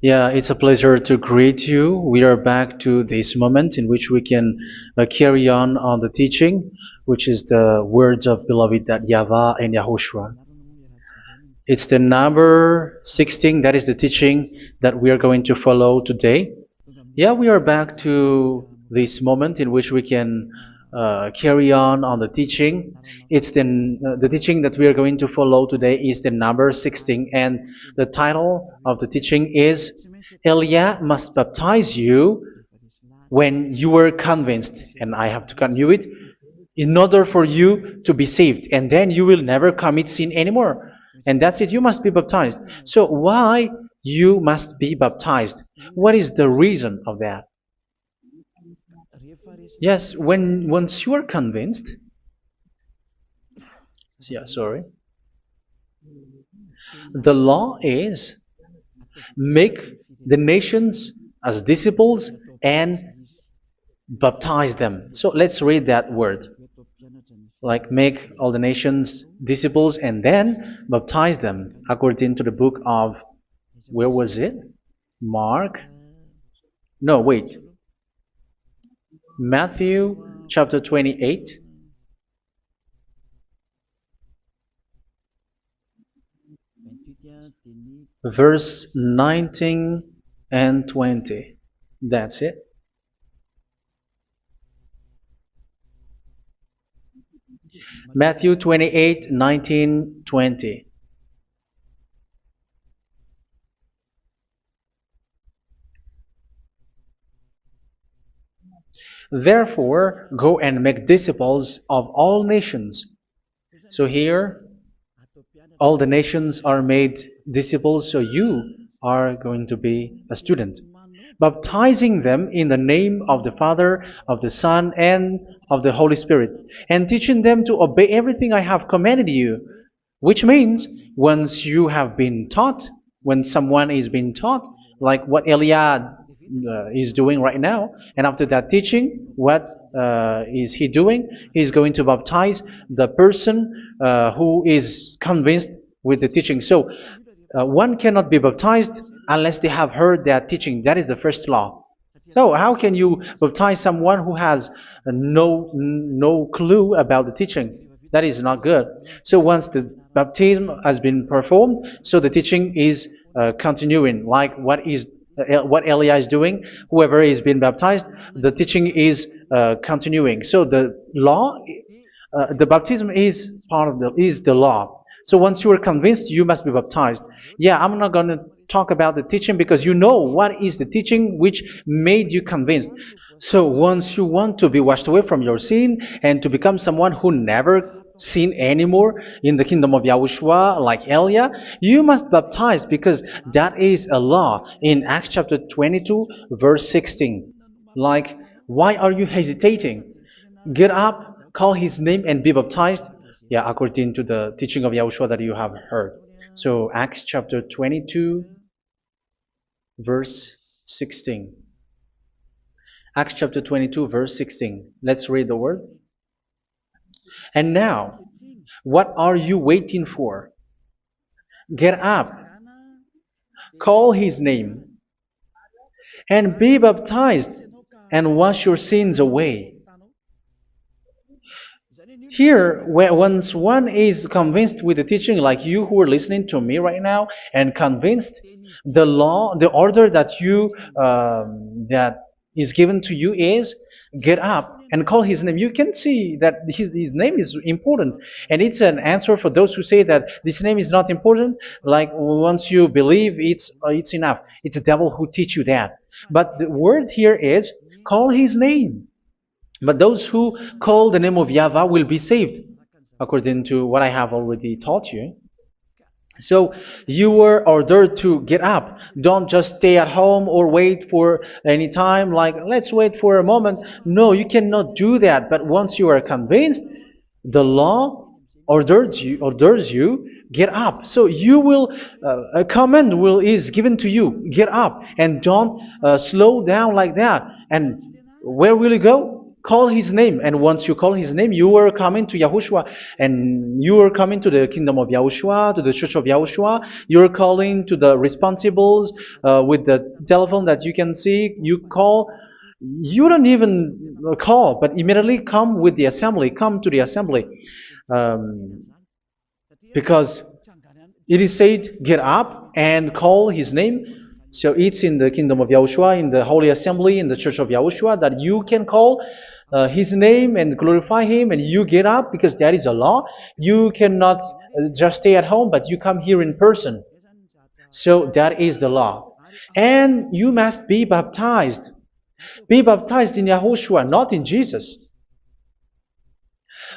Yeah, it's a pleasure to greet you. We are back to this moment in which we can carry on the teaching, which is the words of beloved that YAHVAH and YAHOSHUA. It's the number 16, that is the teaching that we are going to follow today. Yeah, we are back to this moment in which we can carry on the teaching. It's the teaching that we are going to follow today is the number 16, and the title of the teaching is Elia must baptize you when you were convinced, and I have to continue it, in order for you to be saved, and then you will never commit sin anymore. And that's it, you must be baptized. So why you must be baptized? What is the reason of that? Yes, when once you are convinced, yeah, sorry, the law is make the nations as disciples and baptize them. So let's read that word. Like make all the nations disciples and then baptize them according to the book of, where was it? Mark? No, wait. Matthew chapter 28. Verse 19 and 20. That's it. Matthew 28, 19, 20. Therefore, go and make disciples of all nations. So here, all the nations are made disciples, so you are going to be a student. Baptizing them in the name of the Father, of the Son, and of the Holy Spirit, and teaching them to obey everything I have commanded you. Which means, once you have been taught, when someone is being taught, like what Elia is doing right now, and after that teaching, what is he doing? He's going to baptize the person who is convinced with the teaching. So one cannot be baptized unless they have heard that teaching. That is the first law. So how can you baptize someone who has no clue about the teaching? That is not good. So once the baptism has been performed, so the teaching is continuing, like what Elia is doing. Whoever is being baptized, the teaching is continuing. So the law, the baptism is part of the law. So once you are convinced, you must be baptized. Yeah, I'm not going to talk about the teaching because you know what is the teaching which made you convinced. So once you want to be washed away from your sin and to become someone who never sin anymore in the kingdom of Yahushua, like Elia, you must baptize because that is a law in Acts chapter 22, verse 16. Like, why are you hesitating? Get up, call his name, and be baptized. Yeah, according to the teaching of Yahushua that you have heard. So Acts chapter 22, verse 16. Acts chapter 22, verse 16. Let's read the word. And now, what are you waiting for? Get up, call his name, and be baptized, and wash your sins away. Here, once one is convinced with the teaching, like you who are listening to me right now, and convinced, the law, the order that that is given to you is get up and call his name. You can see that his name is important, and it's an answer for those who say that this name is not important. Like once you believe, it's enough. It's the devil who teach you that. But the word here is call his name. But those who call the name of YAHVAH will be saved, according to what I have already taught you. So you were ordered to get up. Don't just stay at home or wait for any time, like let's wait for a moment. No, you cannot do that. But once you are convinced, the law orders you get up. So you will a command is given to you, get up, and don't slow down like that. And where will you go? Call his name, and once you call his name, you are coming to Yahushua, and you are coming to the kingdom of Yahushua, to the church of Yahushua. You're calling to the responsibles with the telephone that you can see. You call. You don't even call, but immediately come with the assembly. Come to the assembly, um, because it is said, "Get up and call his name." So it's in the kingdom of Yahushua, in the holy assembly, in the church of Yahushua, that you can call his name and glorify him, and you get up because that is a law. You cannot just stay at home, but you come here in person. So that is the law. And you must be baptized. Be baptized in Yahushua, not in Jesus.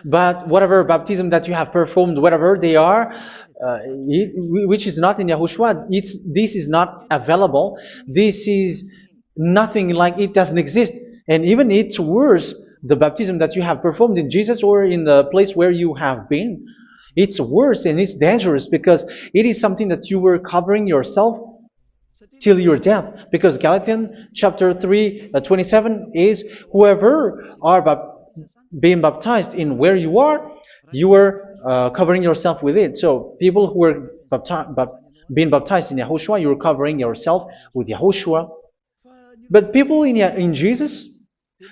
But whatever baptism that you have performed, whatever they are, which is not in Yahushua, this is not available. This is nothing, like it doesn't exist. And even it's worse, the baptism that you have performed in Jesus or in the place where you have been. It's worse and it's dangerous because it is something that you were covering yourself till your death. Because Galatians chapter 3, 27 is, whoever are being baptized in where you are covering yourself with it. So people who were being baptized in Yahushua, you are covering yourself with Yahushua. But people in Jesus,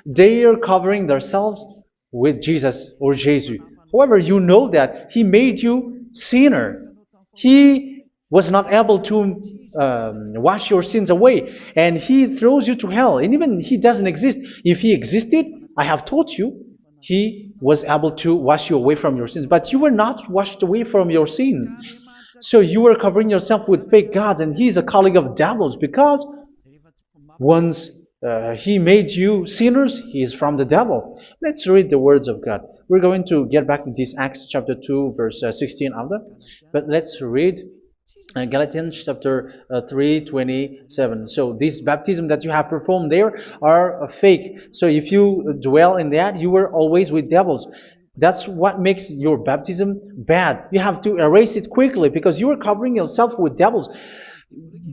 they are covering themselves with Jesus or Jesus. However, you know that He made you sinner. He was not able to wash your sins away, and He throws you to hell. And even He doesn't exist. If He existed, I have taught you, He was able to wash you away from your sins. But you were not washed away from your sins. So you were covering yourself with fake gods, and He's a colleague of devils, because once He made you sinners, He is from the devil. Let's read the words of God. We're going to get back to this Acts chapter 2, verse 16 after. But let's read Galatians chapter 3:27. So this baptism that you have performed there are fake. So if you dwell in that, you were always with devils. That's what makes your baptism bad. You have to erase it quickly because you are covering yourself with devils.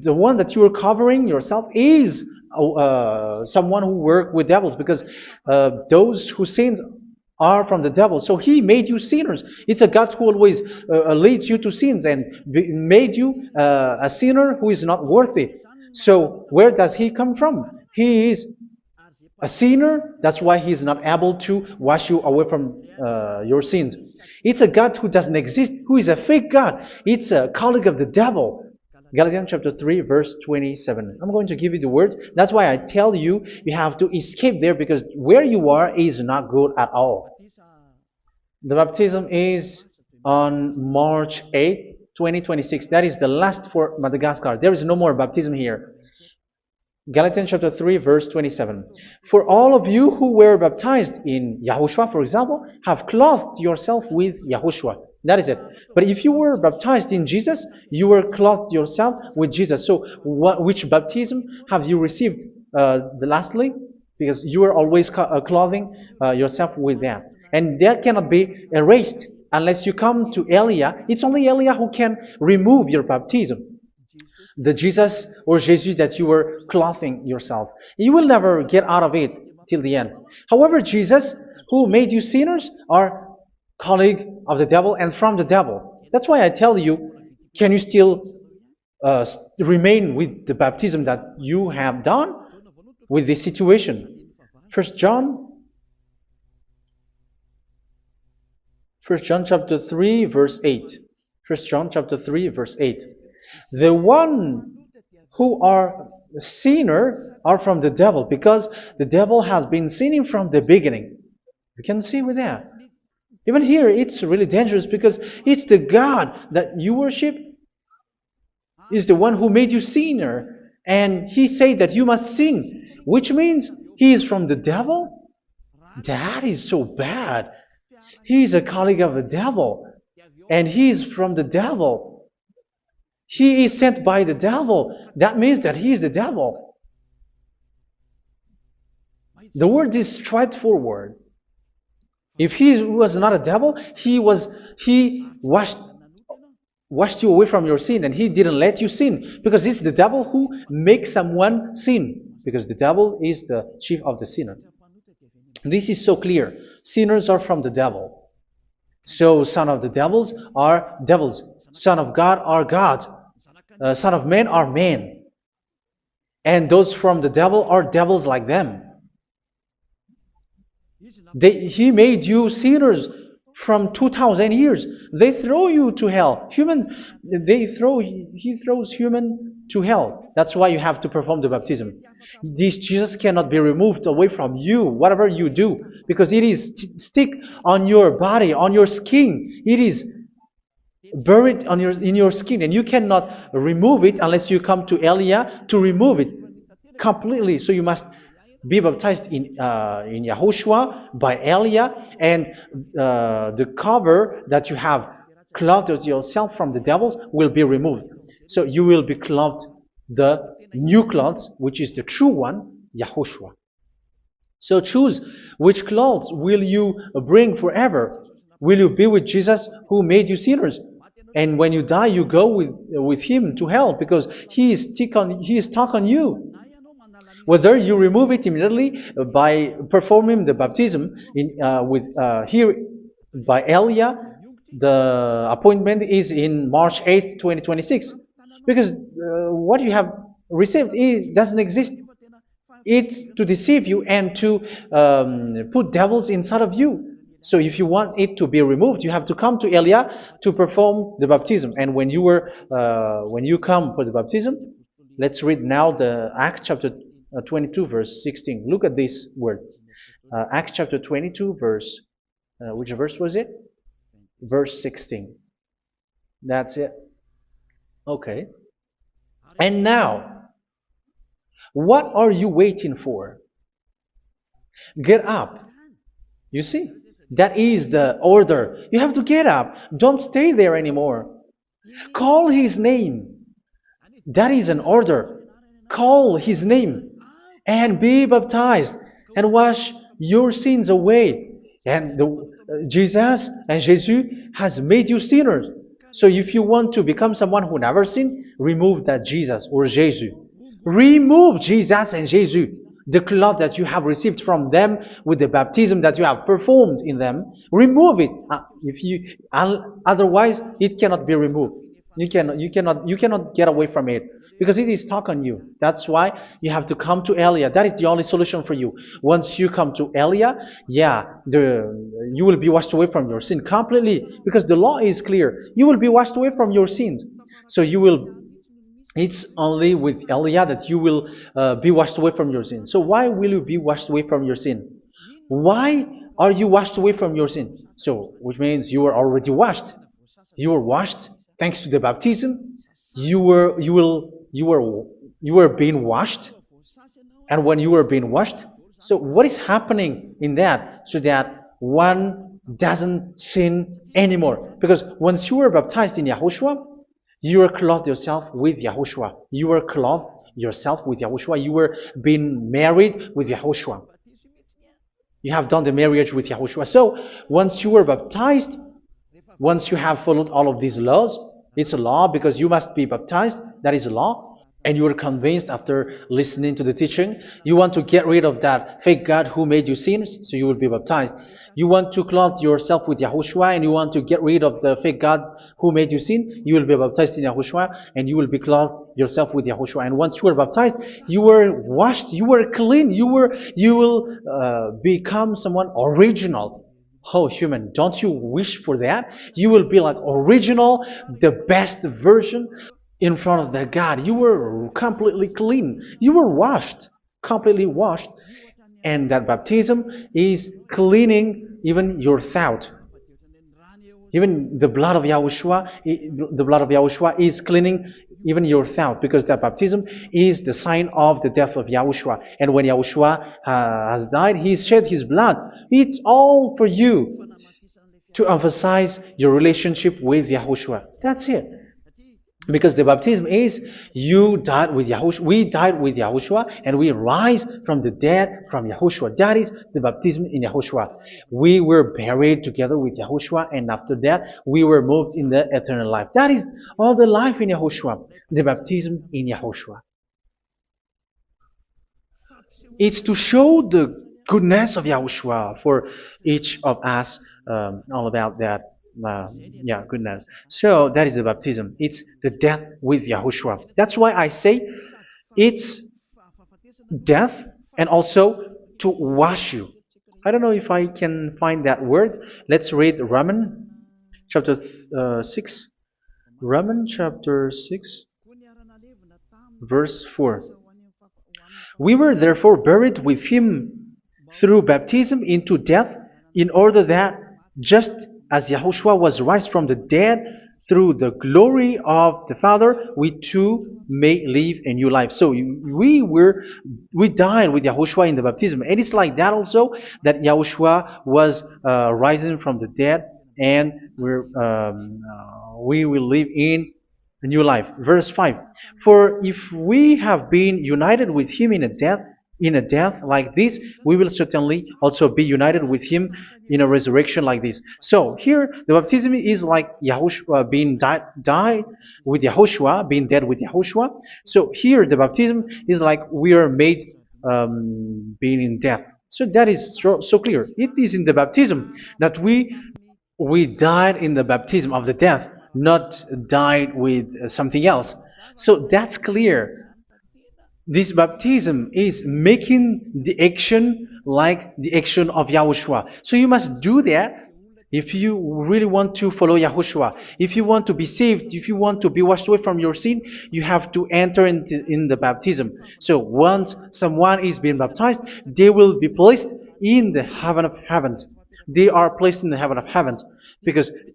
The one that you are covering yourself is someone who works with devils, because those who sin are from the devil. So He made you sinners. It's a God who always leads you to sins and made you a sinner who is not worthy. So where does He come from? He is a sinner. That's why He is not able to wash you away from your sins. It's a God who doesn't exist, who is a fake God. It's a colleague of the devil. Galatians chapter 3, verse 27. I'm going to give you the words. That's why I tell you, you have to escape there, because where you are is not good at all. The baptism is on March 8, 2026. That is the last for Madagascar. There is no more baptism here. Galatians chapter 3, verse 27. For all of you who were baptized in Yahushua, for example, have clothed yourself with Yahushua. That is it. But if you were baptized in Jesus, you were clothed yourself with Jesus. So which baptism have you received lastly? Because you are always clothing yourself with that. And that cannot be erased unless you come to Elia. It's only Elia who can remove your baptism. The Jesus or Jesus that you were clothing yourself. You will never get out of it till the end. However, Jesus, who made you sinners, are colleague of the devil and from the devil. That's why I tell you, can you still remain with the baptism that you have done with this situation? First John chapter 3, verse 8. First John chapter 3, verse 8. The one who are sinner are from the devil, because the devil has been sinning from the beginning. You can see with that. Even here, it's really dangerous, because it's the God that you worship is the one who made you sinner, and He said that you must sin, which means He is from the devil. That is so bad. He is a colleague of the devil, and He is from the devil. He is sent by the devil. That means that He is the devil. The word is straightforward. If He was not a devil, He washed you away from your sin, and He didn't let you sin, because it's the devil who makes someone sin, because the devil is the chief of the sinner. This is so clear. Sinners are from the devil. So son of the devils are devils. Son of God are gods. Son of men are men. And those from the devil are devils like them. He made you sinners from 2,000 years. They throw you to hell. He throws human to hell. That's why you have to perform the baptism. This Jesus cannot be removed away from you, whatever you do, because it is stick on your body, on your skin. It is buried in your skin, and you cannot remove it unless you come to Elia to remove it completely. So you must be baptized in YAHOSHUA by Elia, and the cover that you have clothed yourself from the devils will be removed. So you will be clothed the new clothes, which is the true one, YAHOSHUA. So choose which clothes will you bring forever. Will you be with Jesus who made you sinners? And when you die, you go with him to hell because he is stuck on you. Whether you remove it immediately by performing the baptism here by Elia, the appointment is in March 8, 2026. Because what you have received doesn't exist. It's to deceive you and to put devils inside of you. So if you want it to be removed, you have to come to Elia to perform the baptism. And when you come for the baptism, let's read now the Acts chapter 22 verse 16. Look at this word. Acts chapter 22 verse, which verse was it? Verse 16. That's it. Okay. And now, what are you waiting for? Get up. You see? That is the order. You have to get up. Don't stay there anymore. Call his name. That is an order. Call his name and be baptized and wash your sins away. And Jesus has made you sinners. So if you want to become someone who never sinned, remove that Jesus or Jesus. Remove Jesus and Jesus. The cloth that you have received from them with the baptism that you have performed in them, remove it. Otherwise, it cannot be removed. You cannot get away from it because it is stuck on you. That's why you have to come to Elia. That is the only solution for you. Once you come to Elia, you will be washed away from your sin completely because the law is clear. You will be washed away from your sins. So it's only with Elia that you will be washed away from your sin. So why will you be washed away from your sin? Why are you washed away from your sin? So, which means you were already washed. You were washed thanks to the baptism. You were being washed. And when you were being washed, so what is happening in that? So that one doesn't sin anymore. Because once you were baptized in YAHOSHUA, you were clothed yourself with YAHOSHUA. You were clothed yourself with YAHOSHUA. You were being married with YAHOSHUA. You have done the marriage with YAHOSHUA. So once you were baptized, once you have followed all of these laws, it's a law because you must be baptized. That is a law. And you are convinced after listening to the teaching, you want to get rid of that fake God who made you sinners, so you will be baptized. You want to clothe yourself with YAHOSHUA and you want to get rid of the fake God who made you sin, you will be baptized in YAHOSHUA and you will be clothed yourself with YAHOSHUA. And once you are baptized, you were washed, you were clean, you will become someone original. Oh, human, don't you wish for that? You will be like original, the best version in front of that God. You were completely clean. You were washed, completely washed. And that baptism is cleaning even your thought. Even the blood of YAHOSHUA is cleaning even your thought, because that baptism is the sign of the death of YAHOSHUA. And when YAHOSHUA has died, he shed his blood. It's all for you to emphasize your relationship with YAHOSHUA. That's it. Because the baptism is you died with YAHOSHUA, we died with YAHOSHUA, and we rise from the dead from YAHOSHUA. That is the baptism in YAHOSHUA. We were buried together with YAHOSHUA, and after that we were moved in the eternal life. That is all the life in YAHOSHUA, the baptism in YAHOSHUA. It's to show the goodness of Yahushua for each of us, all about that. Yeah, goodness. So that is the baptism. It's the death with Yahushua. That's why I say it's death and also to wash you. I don't know if I can find that word. Let's read Romans chapter 6. Romans chapter 6, verse 4. We were therefore buried with him through baptism into death, in order that, just as Yahushua was raised from the dead through the glory of the Father, we too may live a new life. So we died with Yahushua in the baptism, and it's like that also that Yahushua was rising from the dead, and we will live in a new life. Verse 5. For if we have been united with him in a death like this, we will certainly also be united with him in a resurrection like this. So here the baptism is like Yahushua being died with Yahushua, being dead with Yahushua. So here the baptism is like we are made being in death. So that is so clear. It is in the baptism that we died in the baptism of the death, not died with something else. So that's clear. This baptism is making the action like the action of Yahushua. So you must do that if you really want to follow Yahushua. If you want to be saved, if you want to be washed away from your sin, you have to enter in the baptism. So once someone is being baptized, they will be placed in the heaven of heavens. They are placed in the heaven of heavens,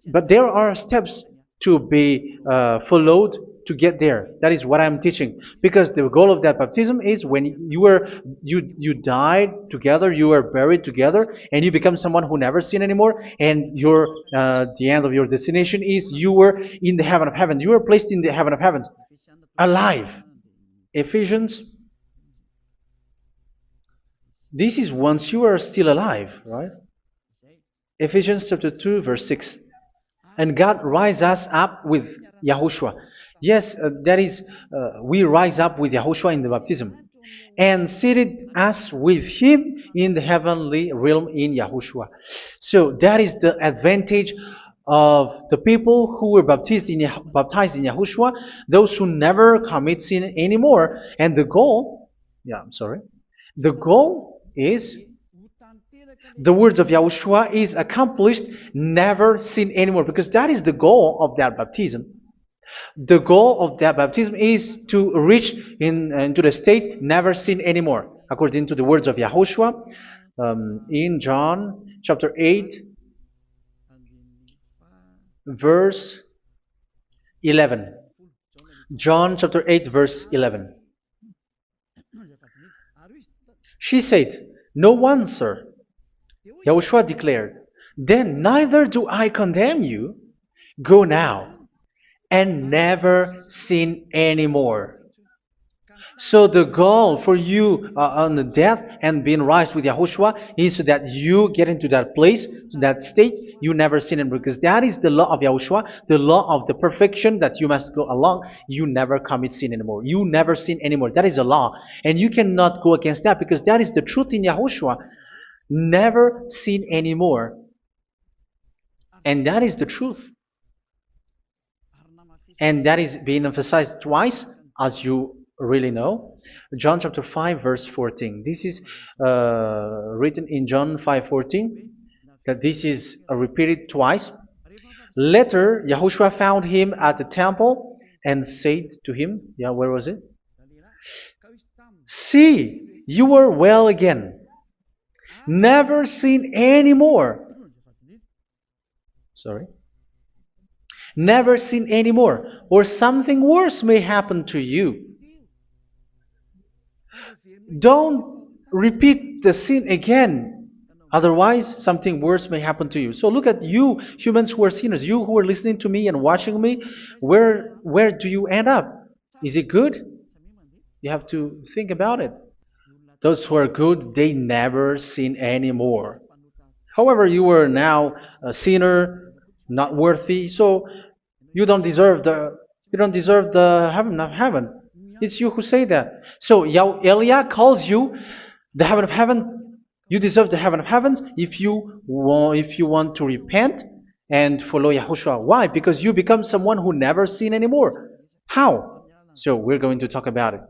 but there are steps to be followed to get there. That is what I'm teaching, because the goal of that baptism is when you died together, you were buried together, and you become someone who never sin anymore, and the end of your destination is you were in the heaven of heaven. You were placed in the heaven of heavens, alive. Ephesians. This is once you are still alive, right? Ephesians chapter 2, verse 6. And God rise us up with Yahushua. Yes, that is, we rise up with Yahushua in the baptism. And seated us with him in the heavenly realm in Yahushua. So that is the advantage of the people who were baptized in Yahushua, those who never commit sin anymore. And the goal, the goal is the words of Yahushua is accomplished, never sin anymore, because that is the goal of that baptism. The goal of that baptism is to reach into the state never sin anymore, according to the words of Yahushua in John chapter 8, verse 11. John chapter 8, verse 11. She said, "No one, sir." Yahushua declared, "Then neither do I condemn you. Go now and never sin anymore." So the goal for you on the death and being raised with Yahushua is so that you get into that place, that state, you never sin anymore. Because that is the law of Yahushua, the law of the perfection that you must go along. You never commit sin anymore. You never sin anymore. That is a law. And you cannot go against that, because that is the truth in Yahushua. Never sin anymore. And that is the truth. And that is being emphasized twice, as you really know. John chapter 5, verse 14. This is written in John 5:14, that this is repeated twice. Later, Yahushua found him at the temple and said to him, where was it? "See, you are well again. Never sin anymore." Never sin anymore, or something worse may happen to you. Don't repeat the sin again. Otherwise, something worse may happen to you. So look at you, humans who are sinners, you who are listening to me and watching me. Where do you end up? Is it good? You have to think about it. Those who are good, they never sin anymore. However, you are now a sinner, not worthy, so you don't deserve the heaven of heaven. It's you who say that. So Elia calls you the heaven of heaven You deserve the heaven of heavens if you want to repent and follow Yahushua. Why? Because you become someone who never sin anymore. How? So we're going to talk about it.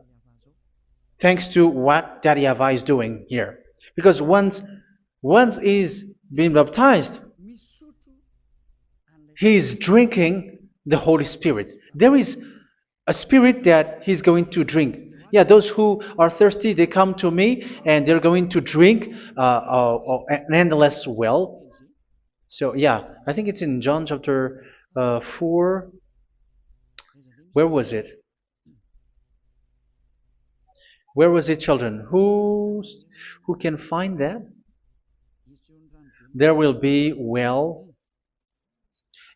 Thanks to what Daddy YAHVAH is doing here. Because once he's been baptized, he is drinking the Holy Spirit. There is a spirit that he's going to drink. Yeah, those who are thirsty, they come to me and they're going to drink an endless well. So yeah, I think it's in John chapter 4. Where was it? Where was it, children? Who can find that? There will be well.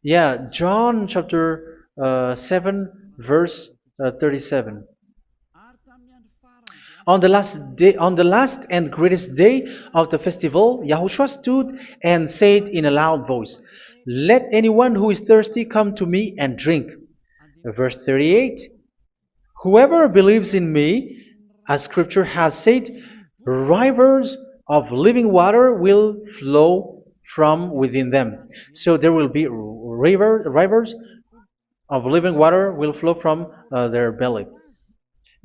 Yeah, John chapter 7, verse 37. On the last and greatest day of the festival, Yahushua stood and said in a loud voice, "Let anyone who is thirsty come to me and drink." Verse 38, "Whoever believes in me, as scripture has said, rivers of living water will flow from within them." So there will be rivers of living water will flow from their belly.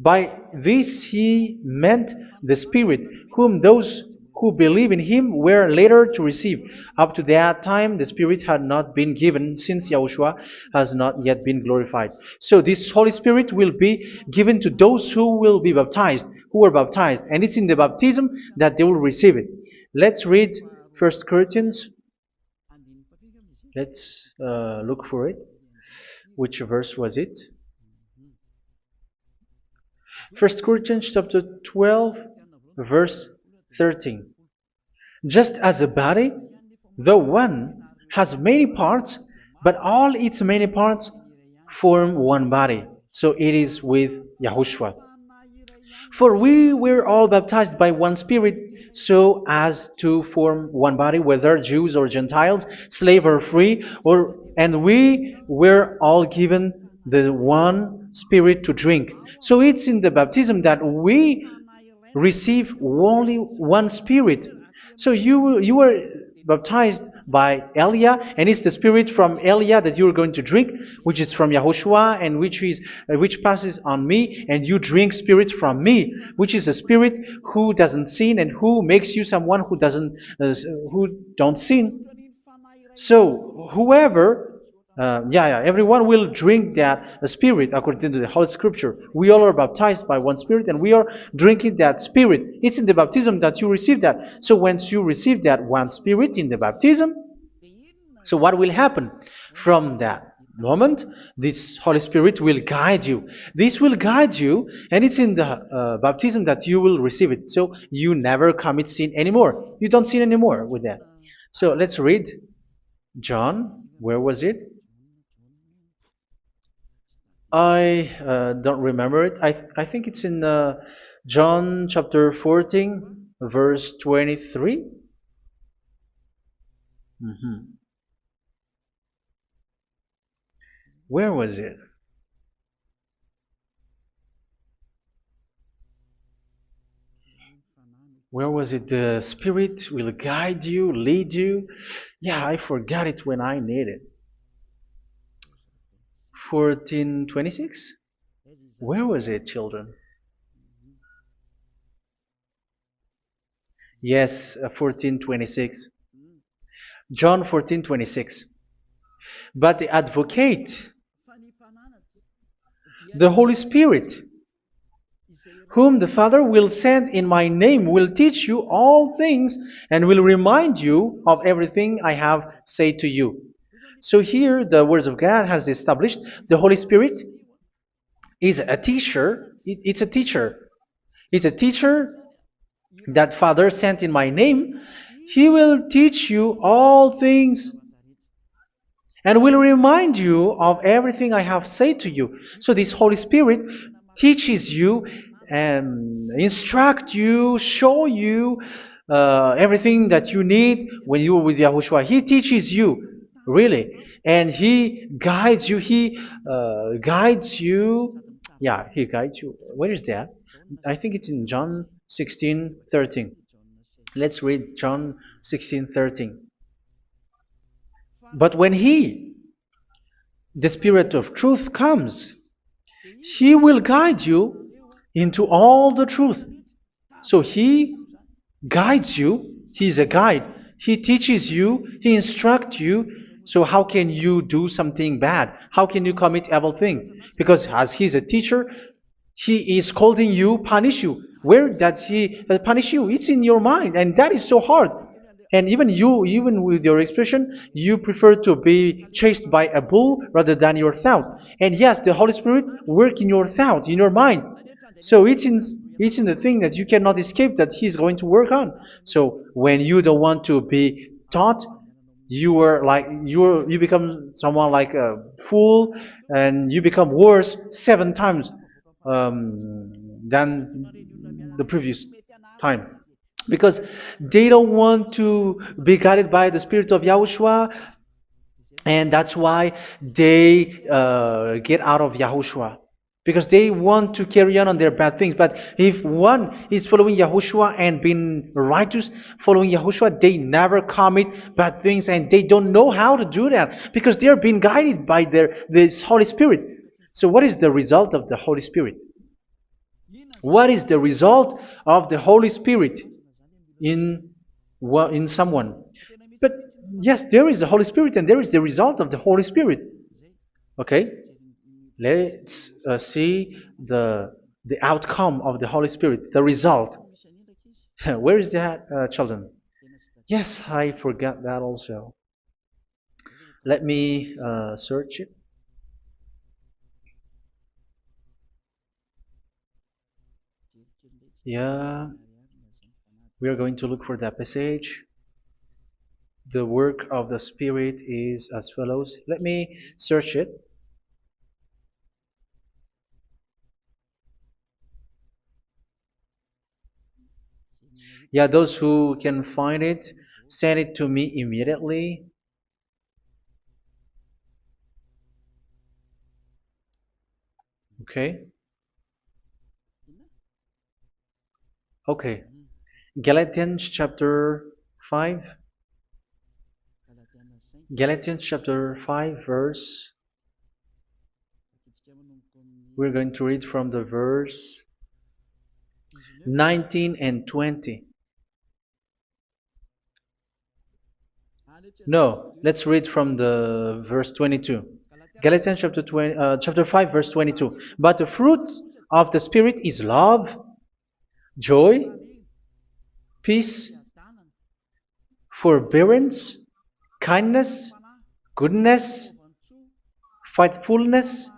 By this he meant the Spirit, whom those who believe in him were later to receive. Up to that time, the Spirit had not been given, since Yahushua has not yet been glorified. So this Holy Spirit will be given to those who will be baptized, who were baptized, and it's in the baptism that they will receive it. Let's read 1 Corinthians. Let's look for it. Which verse was it? 1 Corinthians chapter 12, verse 13. Just as a body, though one, has many parts, but all its many parts form one body. So it is with Yahushua. For we were all baptized by one Spirit, so as to form one body, whether Jews or Gentiles, slave or free, and we were all given the one Spirit to drink. So it's in the baptism that we receive only one Spirit. So you were baptized by Elia, and it's the Spirit from Elia that you are going to drink, which is from Yahushua, and which passes on me, and you drink Spirit from me, which is a Spirit who doesn't sin and who makes you someone who don't sin. So everyone will drink that Spirit according to the Holy Scripture. We all are baptized by one Spirit, and we are drinking that Spirit. It's in the baptism that you receive that. So once you receive that one Spirit in the baptism, so what will happen? From that moment, this Holy Spirit will guide you. This will guide you, and it's in the baptism that you will receive it. So you never commit sin anymore. You don't sin anymore with that. So let's read John. Where was it? I don't remember it. I think it's in John chapter 14, verse 23. Where was it? Where was it? The Spirit will guide you, lead you. Yeah, I forgot it when I need it. 14:26? Where was it, children? Yes, 14:26. John 14:26. But the advocate, the Holy Spirit, whom the Father will send in my name, will teach you all things and will remind you of everything I have said to you. So here the words of God has established the Holy Spirit is a teacher. It's a teacher. It's a teacher that Father sent in my name. He will teach you all things and will remind you of everything I have said to you. So this Holy Spirit teaches you and instruct you, show you everything that you need when you are with Yahushua. He teaches you, really. And He guides you. He guides you. Yeah, He guides you. Where is that? I think it's in John 16:13. Let's read John 16:13. But when He, the Spirit of truth, comes, He will guide you into all the truth. So He guides you. He's a guide. He teaches you. He instructs you. So how can you do something bad? How can you commit evil thing? Because as He's a teacher, He is scolding you, punish you. Where does He punish you? It's in your mind, and that is so hard. And even you, even with your expression, you prefer to be chased by a bull rather than your thought. And yes, the Holy Spirit work in your thought, in your mind. So it's in the thing that you cannot escape that He's going to work on. So when you don't want to be taught, you become someone like a fool, and you become worse 7 times than the previous time, because they don't want to be guided by the Spirit of Yahushua, and that's why they get out of Yahushua, because they want to carry on their bad things. But if one is following Yahushua and being righteous, following Yahushua, they never commit bad things, and they don't know how to do that because they are being guided by this Holy Spirit. So what is the result of the Holy Spirit? What is the result of the Holy Spirit in someone? But yes, there is the Holy Spirit, and there is the result of the Holy Spirit. Okay, let's see the outcome of the Holy Spirit, the result. Where is that, children? Yes, I forgot that also. Let me search it. Yeah, we are going to look for that passage. The work of the Spirit is as follows. Let me search it. Yeah, those who can find it, send it to me immediately. Okay. Okay. Galatians chapter 5. Galatians chapter 5 verse. We're going to read from the verse 19 and 20. No, let's read from the verse 22. Galatians chapter 5 verse 22. But the fruit of the Spirit is love, joy, peace, forbearance, kindness, goodness, faithfulness.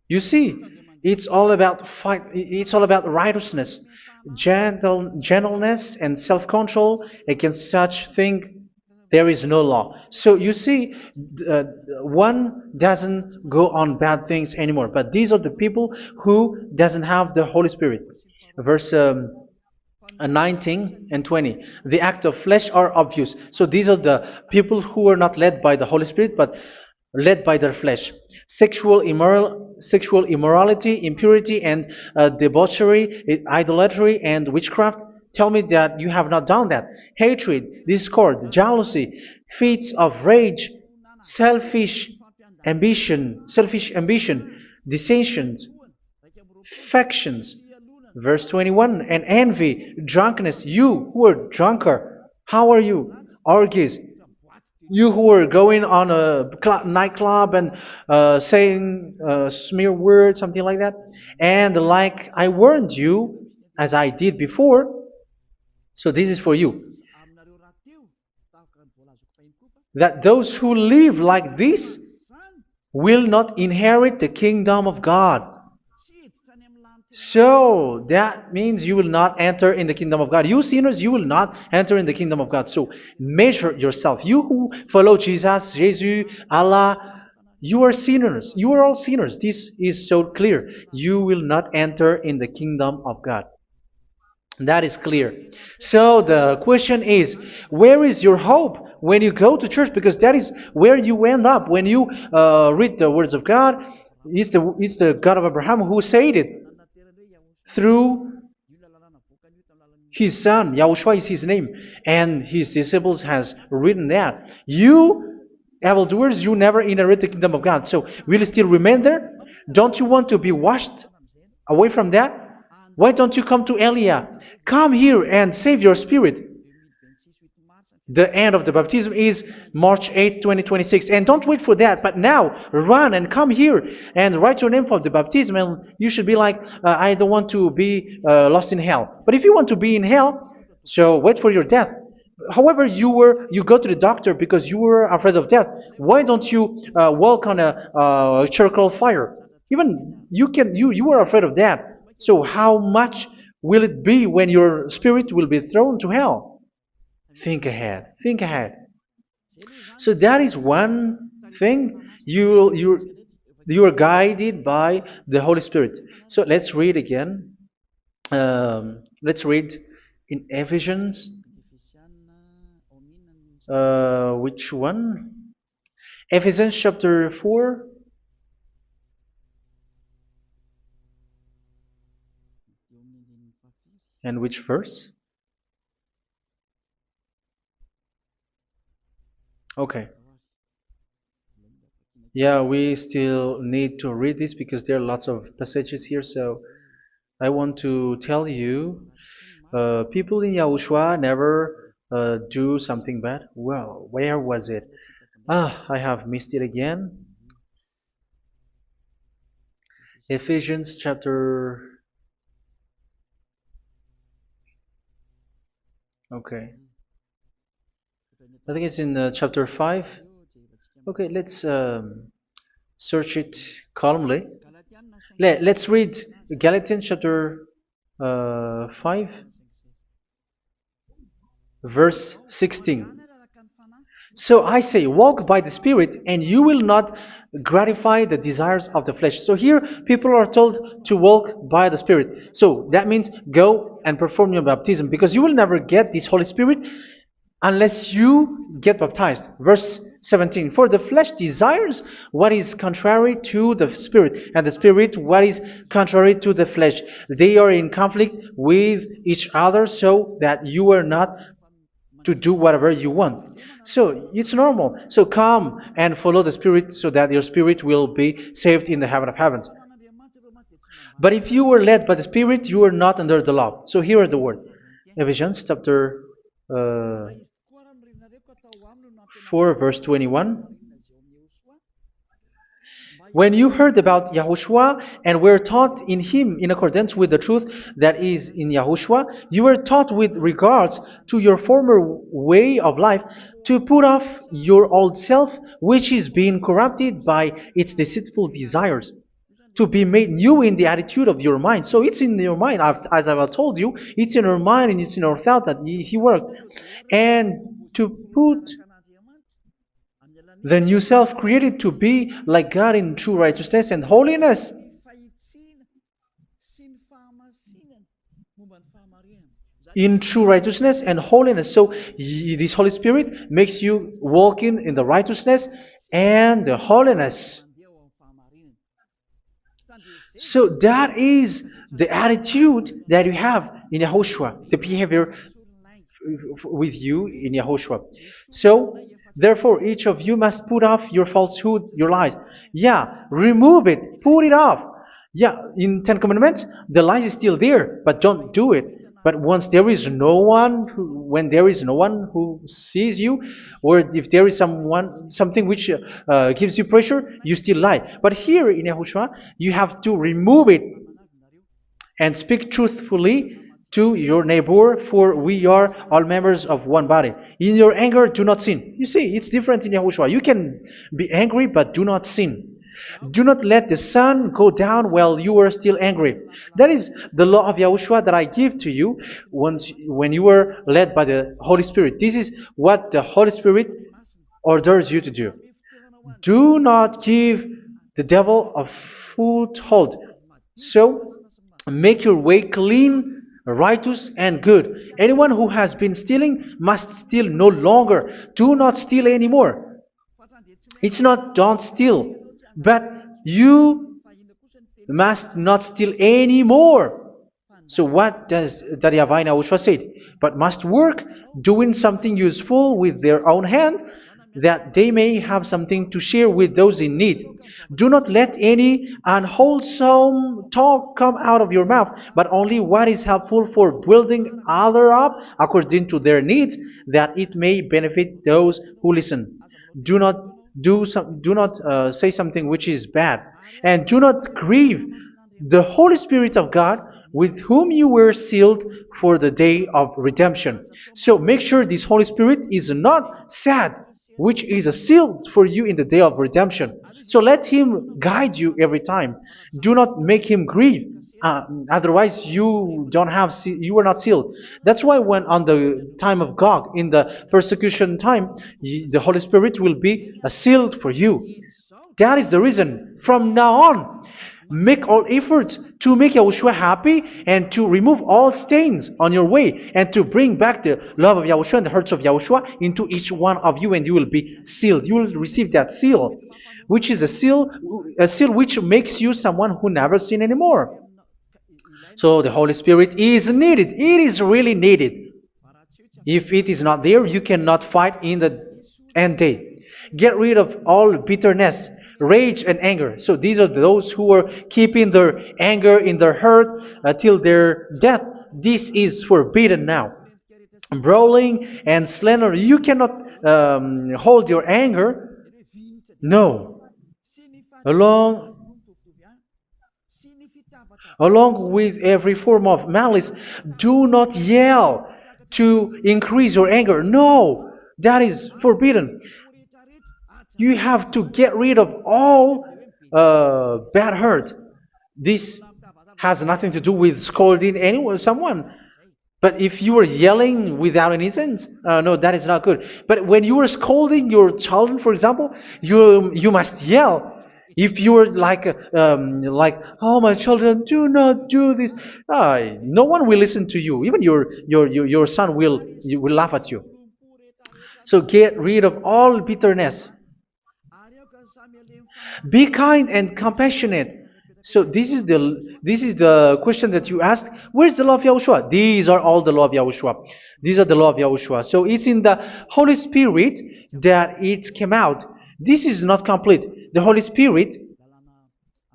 You see, it's all about it's all about righteousness, gentleness, and self-control. Against such thing there is no law. So you see, one doesn't go on bad things anymore. But these are the people who doesn't have the Holy Spirit. Verse 19 and 20. The act of flesh are obvious. So these are the people who are not led by the Holy Spirit, but led by their flesh. Sexual immorality, impurity, and debauchery, idolatry, and witchcraft. Tell me that you have not done that. Hatred, discord, jealousy, fits of rage, selfish ambition, dissensions, factions. Verse 21, and envy, drunkenness. You who are drunkard, how are you? Orgies. You who are going on a nightclub and saying smear words, something like that. And like I warned you, as I did before, so this is for you. That those who live like this will not inherit the kingdom of God. So that means you will not enter in the kingdom of God. You sinners, you will not enter in the kingdom of God. So measure yourself. You who follow Jesus, Allah, you are sinners. You are all sinners. This is so clear. You will not enter in the kingdom of God. That is clear. So the question is, where is your hope when you go to church? Because that is where you end up when you read the words of God. It's the God of Abraham who said it. Through His son, Yahushua is his name, and his disciples has written that. You evildoers, you never inherit the kingdom of God. So will you still remain there? Don't you want to be washed away from that? Why don't you come to Elia? Come here and save your spirit. The end of the baptism is March 8th, 2026. And don't wait for that, but now run and come here and write your name for the baptism. And you should be like, I don't want to be lost in hell. But if you want to be in hell, so wait for your death. However, you go to the doctor because you were afraid of death. Why don't you walk on a charcoal fire? Even you were afraid of that. So how much will it be when your spirit will be thrown to hell? Think ahead. Think ahead. So that is one thing. You are guided by the Holy Spirit. So let's read again. Let's read in Ephesians. Which one? Ephesians chapter 4. And which verse? Okay. Yeah, we still need to read this because there are lots of passages here. So I want to tell you, people in Yahushua never do something bad. Well, where was it? I have missed it again. Ephesians chapter. Okay. I think it's in chapter 5. Okay, let's search it calmly. Let's read Galatians chapter 5, verse 16. So I say, walk by the Spirit, and you will not gratify the desires of the flesh. So here, people are told to walk by the Spirit. So that means go and perform your baptism, because you will never get this Holy Spirit unless you get baptized. Verse 17. For the flesh desires what is contrary to the Spirit, and the Spirit what is contrary to the flesh. They are in conflict with each other, so that you are not to do whatever you want. So it's normal. So come and follow the Spirit so that your spirit will be saved in the heaven of heavens. But if you were led by the Spirit, you are not under the law. So here is the word. Ephesians chapter 4 verse 21. When you heard about Yahushua and were taught in him in accordance with the truth that is in Yahushua, you were taught with regards to your former way of life to put off your old self, which is being corrupted by its deceitful desires, to be made new in the attitude of your mind. So it's in your mind, as I've told you, it's in your mind and it's in your thought that he worked. And to put the new self created to be like God in true righteousness and holiness. In true righteousness and holiness. So this Holy Spirit makes you walk in the righteousness and the holiness. So that is the attitude that you have in Yahushua, the behavior with you in Yahushua. So therefore, each of you must put off your falsehood, your lies. Yeah, remove it, put it off. Yeah, in Ten Commandments, the lies is still there, but don't do it. But once there is no one, when there is no one who sees you, or if there is something which gives you pressure, you still lie. But here in Yahushua, you have to remove it and speak truthfully to your neighbor, for we are all members of one body. In your anger, do not sin. You see, it's different in Yahushua. You can be angry, but do not sin. Do not let the sun go down while you are still angry. That is the law of Yahushua that I give to you when you were led by the Holy Spirit. This is what the Holy Spirit orders you to do. Do not give the devil a foothold. So, make your way clean, righteous, and good. Anyone who has been stealing must steal no longer. Do not steal anymore. It's not don't steal, but you must not steal anymore. So what does Daddy Yahweh Yahushua say? But must work doing something useful with their own hand, that they may have something to share with those in need. Do not let any unwholesome talk come out of your mouth, but only what is helpful for building others up according to their needs, that it may benefit those who listen. Do not do not say something which is bad, and do not grieve the Holy Spirit of God, with whom you were sealed for the day of redemption. So make sure this Holy Spirit is not sad, which is a seal for you in the day of redemption. So let him guide you every time. Do not make him grieve. Otherwise, you don't have you are not sealed. That's why when on the time of God, in the persecution time, the Holy Spirit will be sealed for you. That is the reason. From now on, make all efforts to make Yahushua happy and to remove all stains on your way and to bring back the love of Yahushua and the hearts of Yahushua into each one of you, and you will be sealed. You will receive that seal, which is a seal which makes you someone who never sin anymore. So the Holy Spirit is needed. It is really needed. If it is not there, you cannot fight in the end day. Get rid of all bitterness, rage, and anger. So these are those who are keeping their anger in their heart till their death. This is forbidden now. Brawling and slander. You cannot hold your anger. No. Along Along with every form of malice, do not yell to increase your anger. No, that is forbidden. You have to get rid of all bad hurt. This has nothing to do with scolding anyone, someone. But if you are yelling without any sense, no, that is not good. But when you are scolding your children, for example, you must yell. If you are like, oh my children, do not do this, no one will listen to you. Even your son will laugh at you. So get rid of all bitterness. Be kind and compassionate. So this is the question that you asked. Where's the law of Yahushua? These are all the law of Yahushua. These are the law of Yahushua. So it's in the Holy Spirit that it came out. This is not complete. The Holy Spirit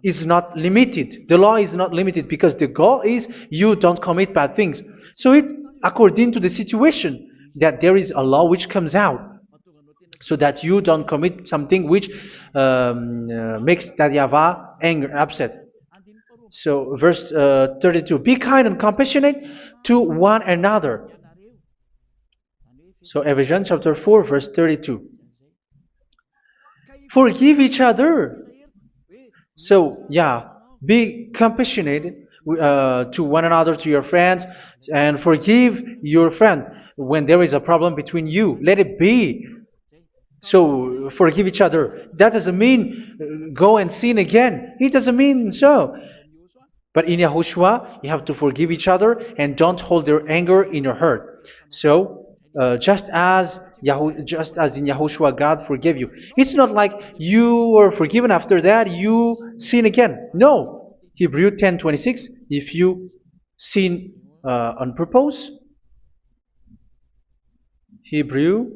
is not limited. The law is not limited because the goal is you don't commit bad things. So it according to the situation that there is a law which comes out, so that you don't commit something which makes that YAHVAH anger, upset. So verse 32, be kind and compassionate to one another. So Ephesians chapter 4 verse 32. Forgive each other. So yeah, be compassionate to one another, to your friends, and forgive your friend when there is a problem between you. Let it be. So forgive each other. That doesn't mean go and sin again. It doesn't mean so. But in Yahushua, you have to forgive each other and don't hold their anger in your heart. So just as in Yahushua, God forgave you. It's not like you were forgiven after that you sin again. No. Hebrew 10:26. If you sin on purpose, Hebrews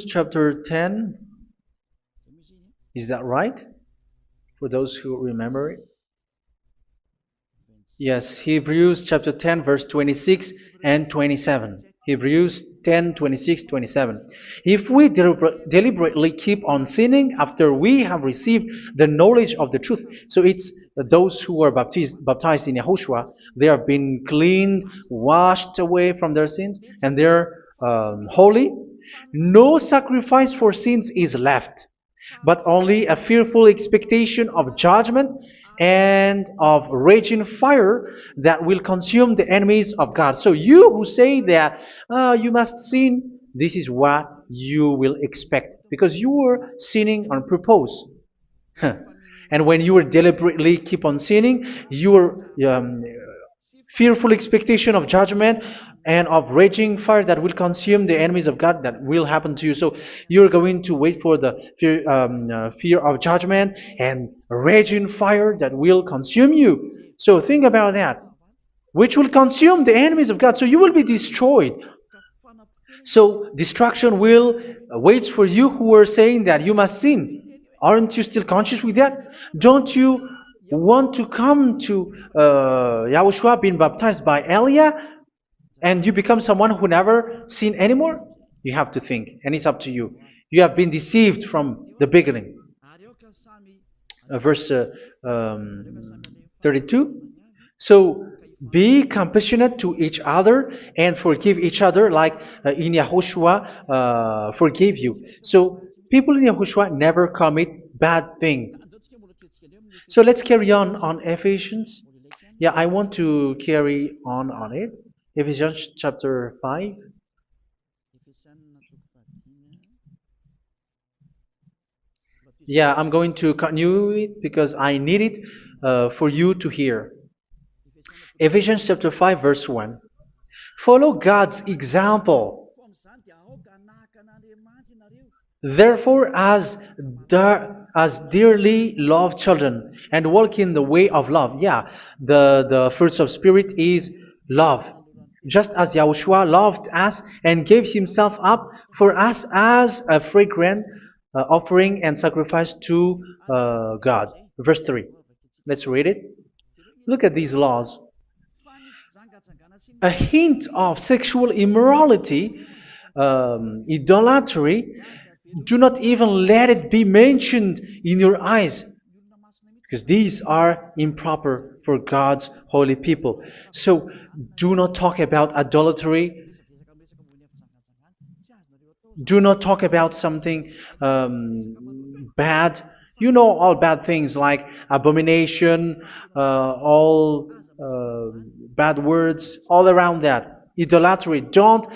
chapter 10. Is that right? For those who remember it. Yes, Hebrews chapter 10 verse 26 and 27. Hebrews 10, 26, 27. If we deliberately keep on sinning after we have received the knowledge of the truth, so it's those who are baptized in Yahushua, they have been cleaned, washed away from their sins, and they're holy. No sacrifice for sins is left, but only a fearful expectation of judgment and of raging fire that will consume the enemies of God. So you who say that you must sin, this is what you will expect, because you were sinning on purpose. And when you deliberately keep on sinning, your fearful expectation of judgment and of raging fire that will consume the enemies of God that will happen to you. So you're going to wait for the fear of judgment and raging fire that will consume you. So think about that, which will consume the enemies of God. So you will be destroyed. So destruction will wait for you who are saying that you must sin. Aren't you still conscious with that? Don't you want to come to Yahushua being baptized by Elia and you become someone who never sin anymore? You have to think, and it's up to you. You have been deceived from the beginning. Verse 32. So be compassionate to each other and forgive each other like in Yahushua forgave you. So people in Yahushua never commit bad thing. So let's carry on Ephesians. Yeah, I want to carry on it. Ephesians chapter 5. Yeah, I'm going to continue it because I need it for you to hear. Ephesians chapter 5 verse 1. Follow God's example. Therefore, as dearly loved children, and walk in the way of love. Yeah, the fruits of spirit is love. Just as Yahushua loved us and gave himself up for us as a fragrant offering and sacrifice to God. Verse 3. Let's read it. Look at these laws. A hint of sexual immorality, idolatry, do not even let it be mentioned in your eyes, because these are improper for God's holy people. So do not talk about idolatry. Do not talk about something bad. You know all bad things like abomination, all bad words, all around that. Idolatry. Don't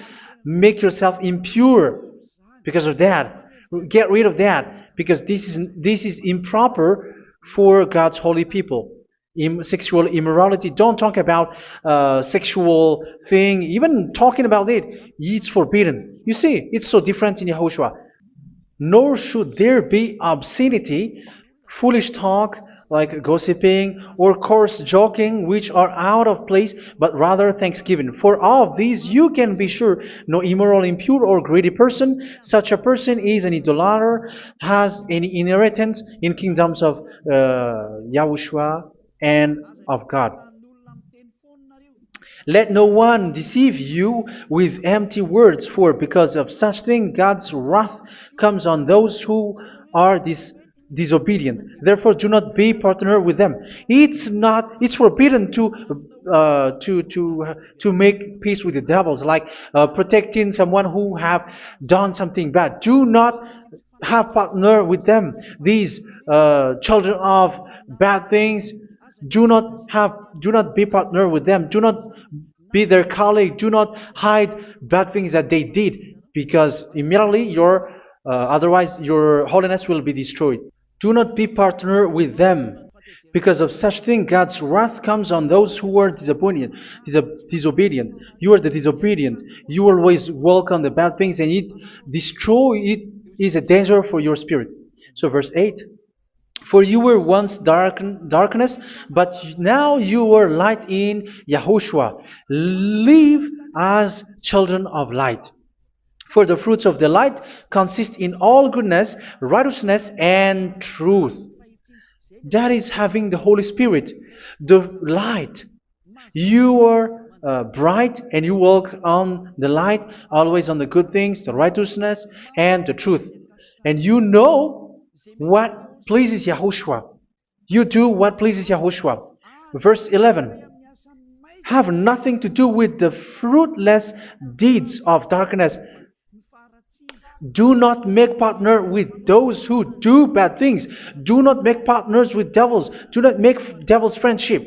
make yourself impure because of that. Get rid of that because this is improper for God's holy people. Sexual immorality. Don't talk about sexual thing. Even talking about it's forbidden. You see, it's so different in Yahushua. Nor should there be obscenity, foolish talk like gossiping or coarse joking, which are out of place, but rather thanksgiving. For of these you can be sure: no immoral, impure, or greedy person, such a person is an idolater, has any inheritance in kingdoms of Yahushua and of God. Let no one deceive you with empty words, for because of such thing God's wrath comes on those who are disobedient. Therefore, do not be partner with them. It's forbidden to make peace with the devils, like protecting someone who have done something bad. Do not have partner with them. These children of bad things, do not be partner with them. Do not be their colleague. Do not hide bad things that they did, because immediately otherwise your holiness will be destroyed. Do not be partner with them. Because of such thing, God's wrath comes on those who are disobedient. Disobedient. You are the disobedient. You always walk on the bad things, and it is a danger for your spirit. So verse 8. For you were once darkness, but now you are light in Yahushua. Live as children of light. For the fruits of the light consist in all goodness, righteousness, and truth. That is having the Holy Spirit, the light. You are bright and you walk on the light, always on the good things, the righteousness, and the truth. And you know what pleases Yahushua. You do what pleases Yahushua. Verse 11. Have nothing to do with the fruitless deeds of darkness. Do not make partner with those who do bad things. Do not make partners with devils. Do not make devils friendship.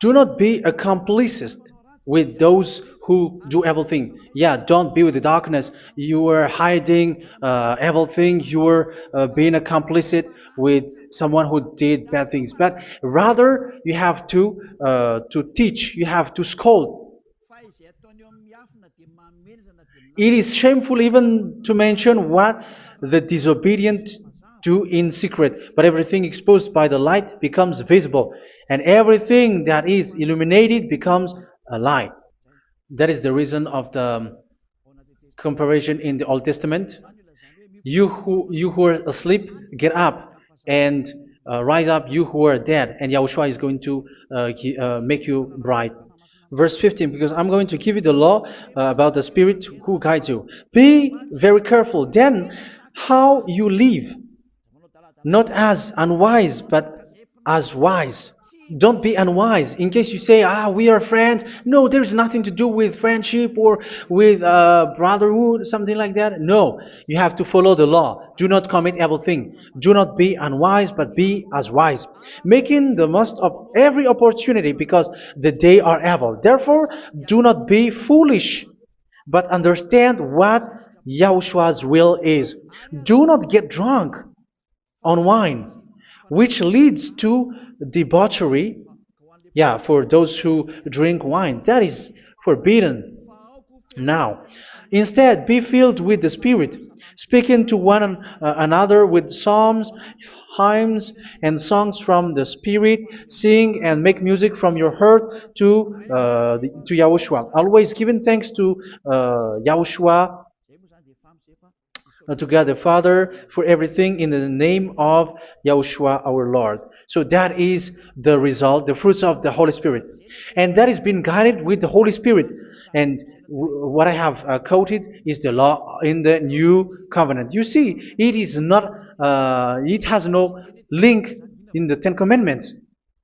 Do not be accomplices with those who do evil things. Yeah, don't be with the darkness. You are hiding evil things. You are being complicit with someone who did bad things. But rather, you have to teach. You have to scold. It is shameful even to mention what the disobedient do in secret, but everything exposed by the light becomes visible, and everything that is illuminated becomes a light. That is the reason of the comparison in the Old Testament. You who are asleep, get up and rise up, you who are dead, and Yahushua is going to make you bright. Verse 15, because I'm going to give you the law about the Spirit who guides you. Be very careful then how you live, not as unwise, but as wise. Don't be unwise. In case you say, we are friends. No, there's nothing to do with friendship or with brotherhood, something like that. No, you have to follow the law. Do not commit evil thing. Do not be unwise, but be as wise, making the most of every opportunity, because the day are evil. Therefore, do not be foolish, but understand what Yahushua's will is. Do not get drunk on wine, which leads to debauchery. Yeah, for those who drink wine, that is forbidden now. Instead, be filled with the Spirit, speaking to one another with psalms, hymns, and songs from the Spirit. Sing and make music from your heart to Yahushua. Always giving thanks to Yahushua, to God the Father, for everything in the name of Yahushua our Lord. So that is the result, the fruits of the Holy Spirit. And that is being guided with the Holy Spirit. And what I have quoted is the law in the new covenant. You see, it is not, it has no link in the Ten Commandments.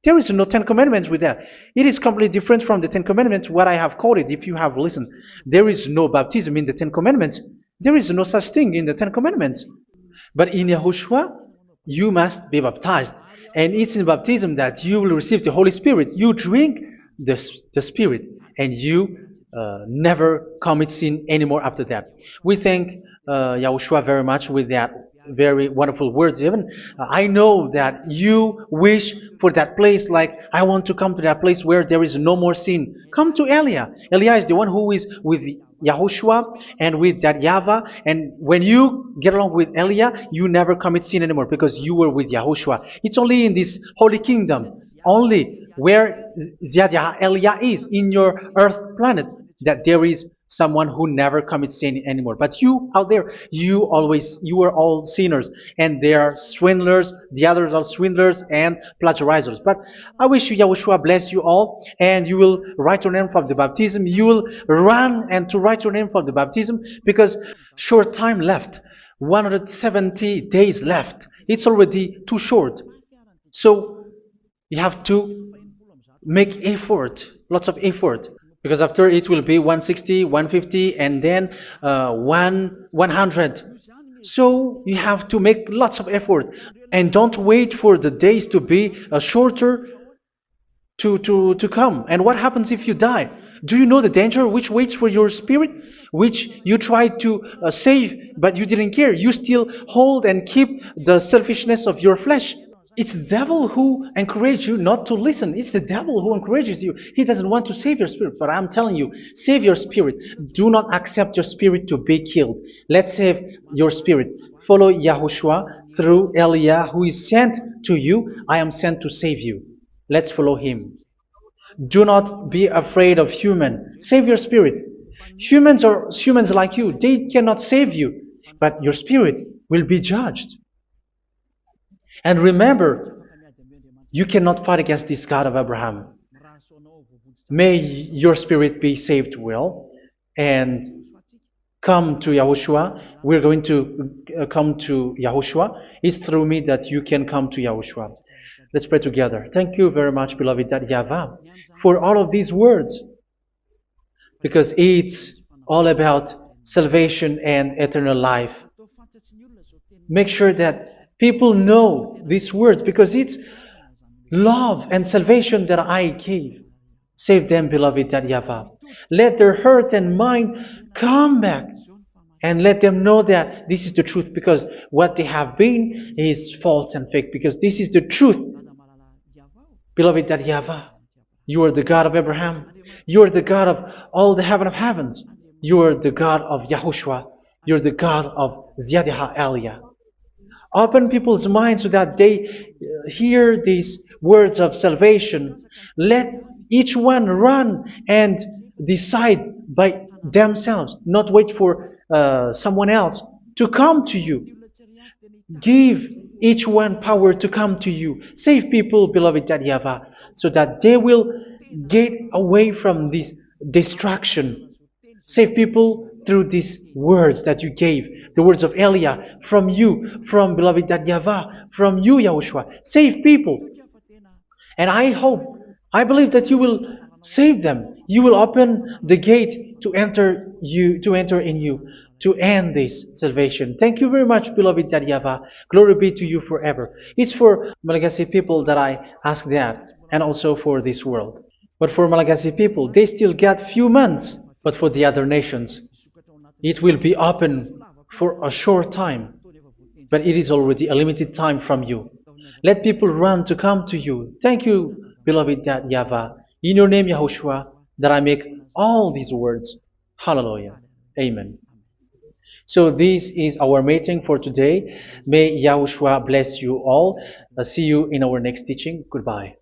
There is no Ten Commandments with that. It is completely different from the Ten Commandments, what I have quoted, if you have listened. There is no baptism in the Ten Commandments. There is no such thing in the Ten Commandments. But in Yahushua, you must be baptized. And it's in baptism that you will receive the Holy Spirit. You drink the Spirit, and you never commit sin anymore after that. We thank Yahushua very much with that very wonderful words. Even I know that you wish for that place, like, I want to come to that place where there is no more sin. Come to Elia. Elia is the one who is with Yahushua and with that YAHVAH, and when you get along with Elia, you never commit sin anymore because you were with Yahushua. It's only in this holy kingdom, only where Ziad Elia is, in your earth planet, that there is someone who never commits sin anymore. But you out there, you are all sinners, and they are swindlers. The others are swindlers and plagiarizers. But I wish you, Yahushua, bless you all, and you will write your name for the baptism. You will run and to write your name for the baptism, because short time left, 170 days left. It's already too short. So you have to make effort, lots of effort. Because after it will be 160, 150, and then 100. So you have to make lots of effort. And don't wait for the days to be shorter to come. And what happens if you die? Do you know the danger which waits for your spirit? Which you tried to save, but you didn't care. You still hold and keep the selfishness of your flesh. It's the devil who encourages you not to listen. It's the devil who encourages you. He doesn't want to save your spirit. But I'm telling you, save your spirit. Do not accept your spirit to be killed. Let's save your spirit. Follow Yahushua through Elia, who is sent to you. I am sent to save you. Let's follow him. Do not be afraid of human. Save your spirit. Humans are humans like you. They cannot save you. But your spirit will be judged. And remember, you cannot fight against this God of Abraham. May your spirit be saved well and come to Yahushua. We're going to come to Yahushua. It's through me that you can come to Yahushua. Let's pray together. Thank you very much, beloved YAHVAH, for all of these words, because it's all about salvation and eternal life. Make sure that people know these words, because it's love and salvation that I gave. Save them, beloved YAHVAH. Let their heart and mind come back, and let them know that this is the truth, because what they have been is false and fake, because this is the truth. Beloved YAHVAH, you are the God of Abraham. You are the God of all the heaven of heavens. You are the God of YAHOSHUA. You're the God of Ziyadiha Aliyah. Open people's minds so that they hear these words of salvation. Let each one run and decide by themselves, not wait for someone else to come to you. Give each one power to come to you. Save people, beloved YAHVAH, so that they will get away from this distraction. Save people through these words that you gave, the words of Elia, from you, from beloved YAHVAH, from you, Yahushua. Save people. And I believe that you will save them. You will open the gate to enter in you, to end this salvation. Thank you very much, beloved YAHVAH. Glory be to you forever. It's for Malagasy people that I ask that, and also for this world. But for Malagasy people, they still get few months. But for the other nations, it will be open for a short time. But it is already a limited time from you. Let people run to come to you. Thank you, beloved YAHVAH. In your name, Yahushua, that I make all these words. Hallelujah. Amen. So this is our meeting for today. May Yahushua bless you all. See you in our next teaching. Goodbye.